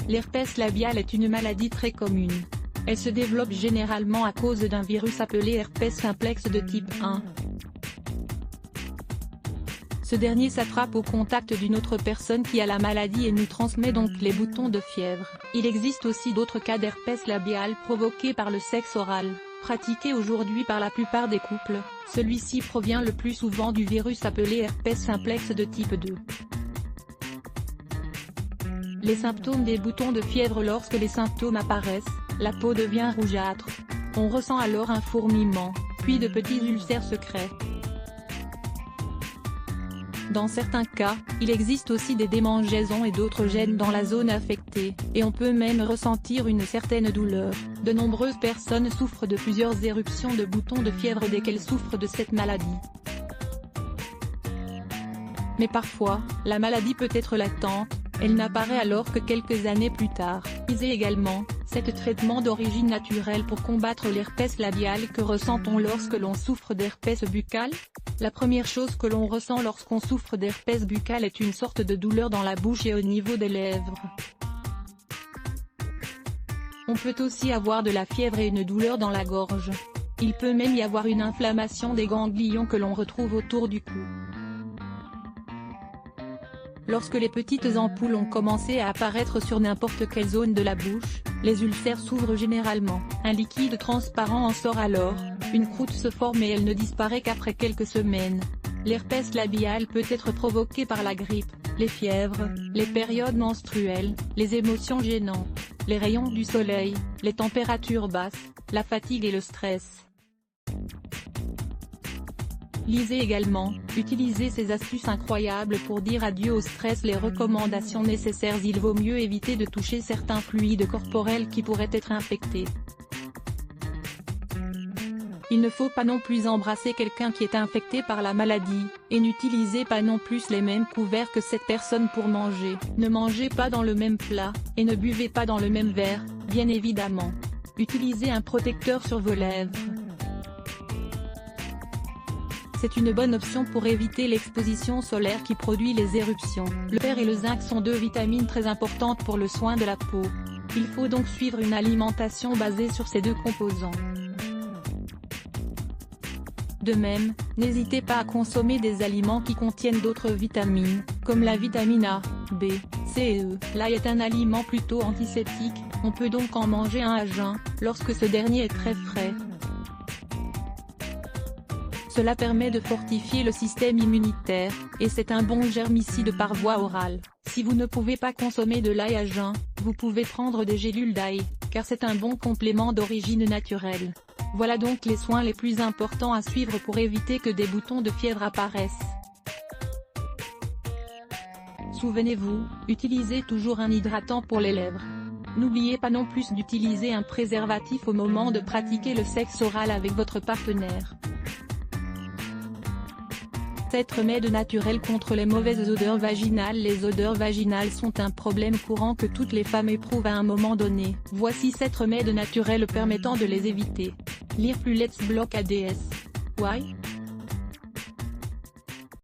L'herpès labial est une maladie très commune. Elle se développe généralement à cause d'un virus appelé herpès simplex de type 1. Ce dernier s'attrape au contact d'une autre personne qui a la maladie et nous transmet donc les boutons de fièvre. Il existe aussi d'autres cas d'herpès labial provoqués par le sexe oral, pratiqué aujourd'hui par la plupart des couples. Celui-ci provient le plus souvent du virus appelé herpès simplex de type 2. Les symptômes des boutons de fièvre. Lorsque les symptômes apparaissent, la peau devient rougeâtre. On ressent alors un fourmillement, puis de petits ulcères secrets. Dans certains cas, il existe aussi des démangeaisons et d'autres gènes dans la zone affectée, et on peut même ressentir une certaine douleur. De nombreuses personnes souffrent de plusieurs éruptions de boutons de fièvre dès qu'elles souffrent de cette maladie. Mais parfois, la maladie peut être latente, elle n'apparaît alors que quelques années plus tard. Utilisez également, cet traitement d'origine naturelle pour combattre l'herpès labial. Que ressent-on lorsque l'on souffre d'herpès buccal? La première chose que l'on ressent lorsqu'on souffre d'herpès buccal est une sorte de douleur dans la bouche et au niveau des lèvres. On peut aussi avoir de la fièvre et une douleur dans la gorge. Il peut même y avoir une inflammation des ganglions que l'on retrouve autour du cou. Lorsque les petites ampoules ont commencé à apparaître sur n'importe quelle zone de la bouche, les ulcères s'ouvrent généralement, un liquide transparent en sort alors, une croûte se forme et elle ne disparaît qu'après quelques semaines. L'herpès labial peut être provoqué par la grippe, les fièvres, les périodes menstruelles, les émotions gênantes, les rayons du soleil, les températures basses, la fatigue et le stress. Lisez également, utilisez ces astuces incroyables pour dire adieu au stress. Les recommandations nécessaires. Il vaut mieux éviter de toucher certains fluides corporels qui pourraient être infectés. Il ne faut pas non plus embrasser quelqu'un qui est infecté par la maladie, et n'utilisez pas non plus les mêmes couverts que cette personne pour manger. Ne mangez pas dans le même plat, et ne buvez pas dans le même verre, bien évidemment. Utilisez un protecteur sur vos lèvres. C'est une bonne option pour éviter l'exposition solaire qui produit les éruptions. Le fer et le zinc sont deux vitamines très importantes pour le soin de la peau. Il faut donc suivre une alimentation basée sur ces deux composants. De même, n'hésitez pas à consommer des aliments qui contiennent d'autres vitamines, comme la vitamine A, B, C et E. L'ail est un aliment plutôt antiseptique, on peut donc en manger un à jeun, lorsque ce dernier est très frais. Cela permet de fortifier le système immunitaire, et c'est un bon germicide par voie orale. Si vous ne pouvez pas consommer de l'ail à jeun, vous pouvez prendre des gélules d'ail, car c'est un bon complément d'origine naturelle. Voilà donc les soins les plus importants à suivre pour éviter que des boutons de fièvre apparaissent. Souvenez-vous, utilisez toujours un hydratant pour les lèvres. N'oubliez pas non plus d'utiliser un préservatif au moment de pratiquer le sexe oral avec votre partenaire. 7 remèdes naturels contre les mauvaises odeurs vaginales. Les odeurs vaginales sont un problème courant que toutes les femmes éprouvent à un moment donné. Voici 7 remèdes naturels permettant de les éviter. Lire plus. Let's block ADS. Why?